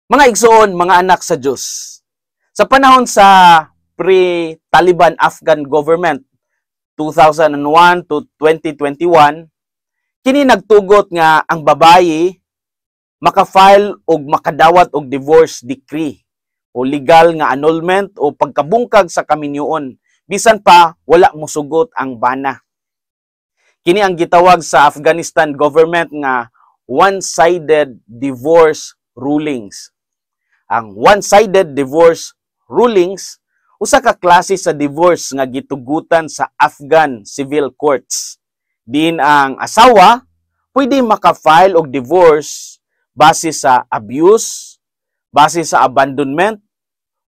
Mga igsoon, mga anak sa Diyos. Sa panahon sa pre-Taliban Afghan government 2001 to 2021, kini nagtugot nga ang babayi maka-file og makadawat og divorce decree o legal nga annulment o pagkabungkag sa kaminyoon bisan pa wala mosugot ang bana. Kini ang gitawag sa Afghanistan government nga one-sided divorce rulings. Ang one-sided divorce rulings usa ka klase sa divorce nga gitugutan sa Afghan civil courts. Din ang asawa pwede maka-file og divorce base sa abuse, base sa abandonment,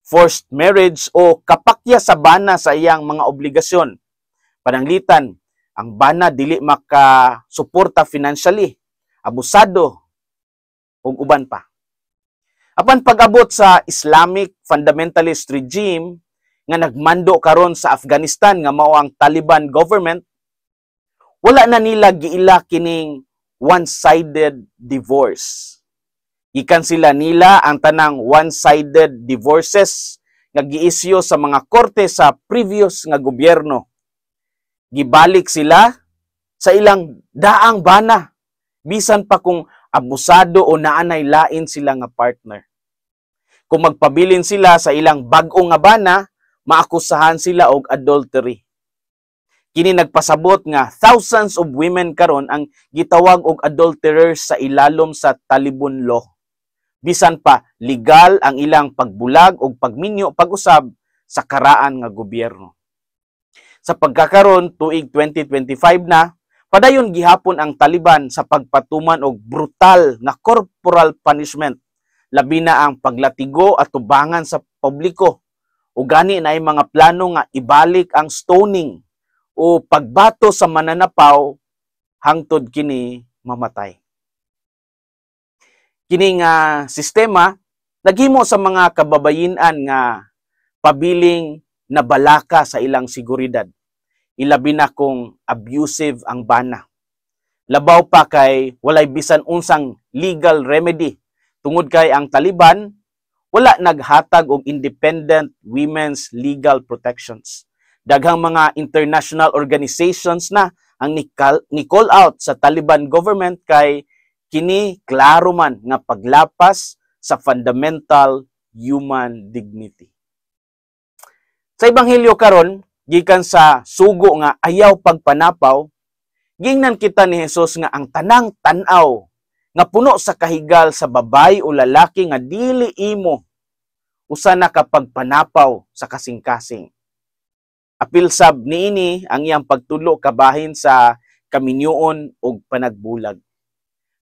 forced marriage o kapakya sa bana sa iyang mga obligasyon. Pananglitan, ang bana dili makasuporta financially, abusado ug uban pa. Apan pag-abot sa Islamic fundamentalist regime nga nagmando karon sa Afghanistan nga mao ang Taliban government, wala na nila giila kining one-sided divorce. I-cancela nila ang tanang one-sided divorces nga giisyu sa mga korte sa previous nga gobyerno. Gibalik sila sa ilang daang bana bisan pa kung abusado o naanay lain sila nga partner. Kung magpabilin sila sa ilang bag-o nga bana, maakusahan sila og adultery. Kini nagpasabot nga thousands of women karon ang gitawag og adulterers sa ilalom sa Taliban law. Bisan pa legal ang ilang pagbulag o pagminyo pag-usab sa karaan nga gobyerno. Sa pagkakaron tuig 2025 na, padayon gihapon ang Taliban sa pagpatuman og brutal nga corporal punishment, labi na ang paglatigo at tubangan sa publiko. O gani na ay mga plano nga ibalik ang stoning o pagbato sa mananapaw hangtod kini mamatay. Kini nga sistema naghimo sa mga kababayin-an nga pabiling nabalaka sa ilang seguridad. Ilabi na kung abusive ang bana. Labaw pa kay walay bisan unsang legal remedy tungod kay ang Taliban wala naghatag og independent women's legal protections. Daghang mga international organizations na ang ni-call out sa Taliban government kay kini klaro man nga paglapas sa fundamental human dignity. Sa ebanghelyo karon, gikan sa sugo nga ayaw pagpanapaw, gingnan kita ni Hesus nga ang tanang tan-aw nga puno sa kahigal sa babay o lalaki nga dili imo usa na kapagpanapaw sa kasing-kasing. Apil sab niini ang iyang pagtulo kabahin sa kaminyoon ug panagbulag.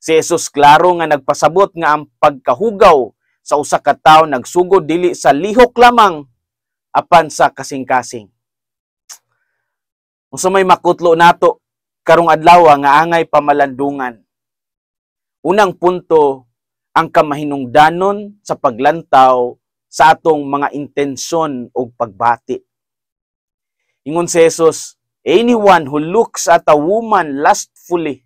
Si Jesus klaro nga nagpasabot nga ang pagkahugaw sa usa ka tawo nagsugod dili sa lihok lamang apan sa kasing-kasing. Unsa may makutlo nato karong adlaw nga angay pamalandungan. Unang punto, ang kamahinungdanon sa paglantaw sa atong mga intensyon o pagbati. Ingon si Jesus, anyone who looks at a woman lustfully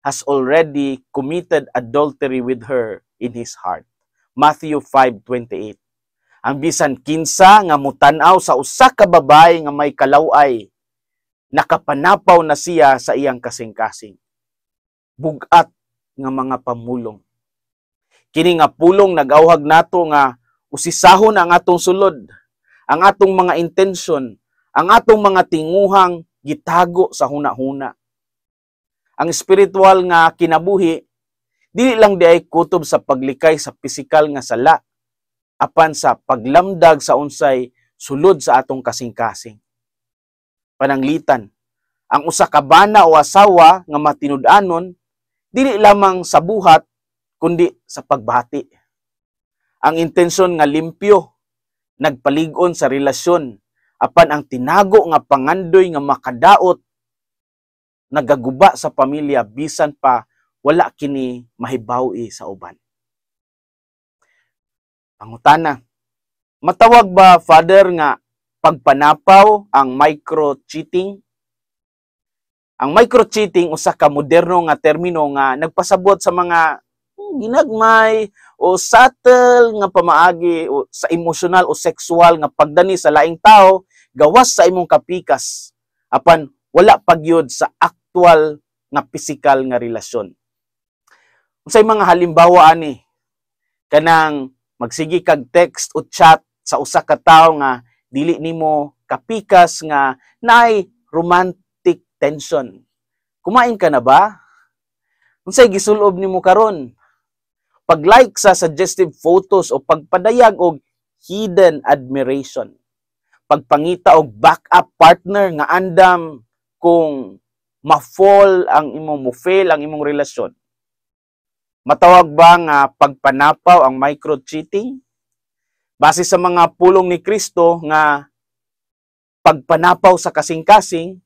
has already committed adultery with her in his heart. Matthew 5:28. Ang bisan kinsa nga mutan-aw sa usa ka babaye nga may kalaway, nakapanapaw na siya sa iyang kasing-kasing. Bugat nga mga pamulong. Kini nga pulong nag-awhag nato nga usisahon ang atong sulod, ang atong mga intensyon, ang atong mga tinguhang gitago sa huna-huna. Ang espiritual nga kinabuhi, dili lang di ay kutob sa paglikay sa pisikal nga sala, apan sa paglamdag sa unsay sulod sa atong kasing-kasing. Pananglitan, ang usa ka bana o asawa nga matinud-anon, dili lamang sa buhat, kundi sa pagbati. Ang intensyon nga limpyo, nagpalig-on sa relasyon, apan ang tinago nga pangandoy nga makadaot, nagaguba sa pamilya, bisan pa wala kini mahibawi sa uban. Pangutana, matawag ba, Father, nga pagpanapaw ang micro-cheating? Ang micro-cheating usa ka moderno nga termino nga nagpasabot sa mga ginagmay o subtle nga pamaagi o sa emosyonal o sexual nga pagdani sa laing tao gawas sa imong kapikas apan wala pagyud sa actual nga physical nga relasyon. Unsay mga halimbawa ani kanang magsigi kag text o chat sa usa ka tawo nga dili nimo kapikas nga naay romantic tension. Kumain ka na ba? Unsay gisulob nimo karon? Pag-like sa suggestive photos o pagpadayag og hidden admiration. Pagpangita og backup partner nga andam kung ma-fall ang imong relasyon. Matawag ba nga pagpanapaw ang micro-cheating? Base sa mga pulong ni Kristo nga pagpanapaw sa kasing-kasing,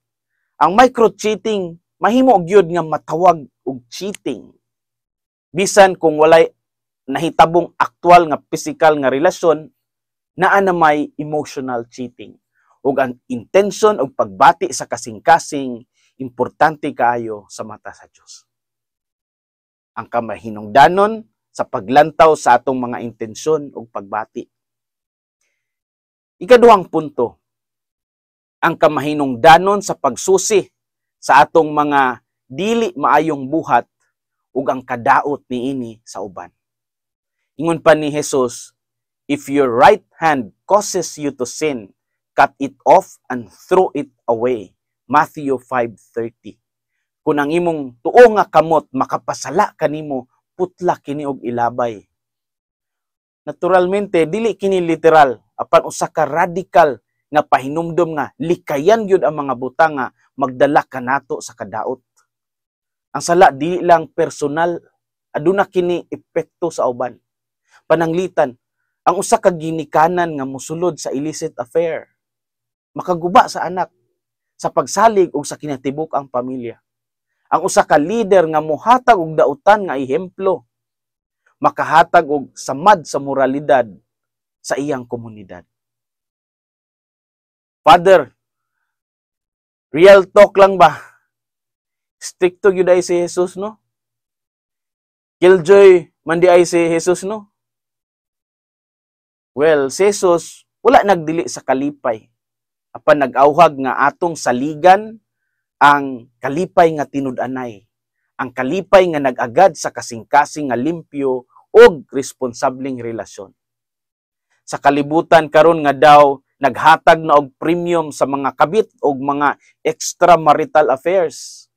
ang micro-cheating mahimo gyud nga matawag og cheating. Bisan kung walay nahitabong aktual nga physical nga relasyon, naa na may emotional cheating. Ug ang intention og pagbati sa kasing-kasing importante kaayo sa mata sa Dios. Ang kamahinungdanon sa paglantaw sa atong mga intensyon og pagbati. Ikaduhang punto, ang kamahinungdanon sa pagsusi sa atong mga dili maayong buhat ug ang kadaot niini sa uban. Ingon pa ni Jesus, if your right hand causes you to sin, cut it off and throw it away. Matthew 5:30. Kung ang imong tuo nga kamot makapasala kanimo, putla kini og ilabay. Naturalmente dili kini literal, apan usa ka radical nga pahinumdom nga likayan gyud ang mga butang nga magdala kanato sa kadaot. Ang sala dili lang personal, aduna kini epekto sa uban. Pananglitan, ang usa ka ginikanan nga mosulod sa illicit affair, makaguba sa anak, sa pagsalig ug sa kinatibuk ang pamilya. Ang usa ka leader nga mohatag og dautan nga ehemplo, makahatag og samad sa moralidad sa iyang komunidad. Father, real talk lang ba? Stricto gyud ay si Jesus, no? Killjoy man di ay si Jesus, no? Well, si Jesus wala nagdili sa kalipay. Apan nag-awhag nga atong saligan ang kalipay nga tinud-anay. Ang kalipay nga nag-agad sa kasing-kasing nga limpyo og responsableng relasyon. Sa kalibutan karon nga daw naghatag na og premium sa mga kabit og mga extramarital affairs.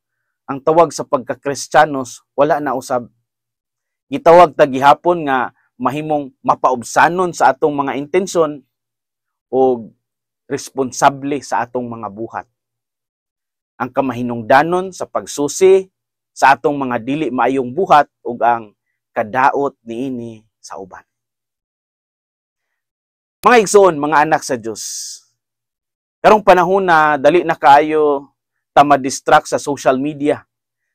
Ang tawag sa pagka-Kristiyanos wala na usab. Gitawag ta gihapon nga mahimong mapaubsanon sa atong mga intensyon o responsable sa atong mga buhat. Ang kamahinungdanon sa pagsusi sa atong mga dili maayong buhat ug ang kadaot niini sa uban. Mga igsoon, mga anak sa Dios, karong panahon na dali na kaayo ta ma-distract sa social media,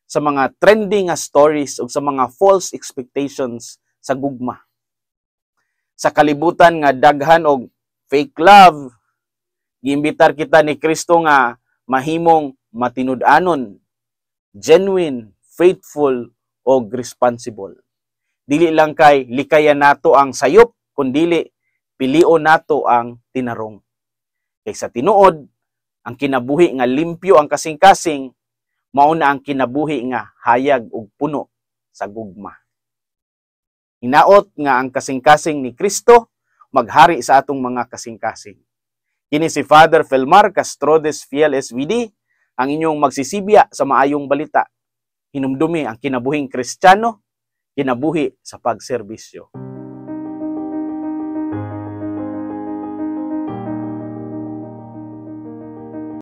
sa mga trending nga stories ug sa mga false expectations sa gugma. Sa kalibutan nga daghan og fake love, giimbitar kita ni Kristo nga mahimong matinud-anon, genuine, faithful, o responsible. Dili lang kay likayan nato ang sayop, kundili pilion nato ang tinarong. Kay sa tinuod, ang kinabuhi nga limpyo ang kasing-kasing, mao na ang kinabuhi nga hayag ug puno sa gugma. Hinaot nga ang kasing-kasing ni Kristo maghari sa atong mga kasing-kasing. Kini si Father Felmar Castrodes Fiel SVD, ang inyong magsisibya sa maayong balita. Hinumdumi ang kinabuhing Kristiyano, kinabuhi sa pagserbisyo.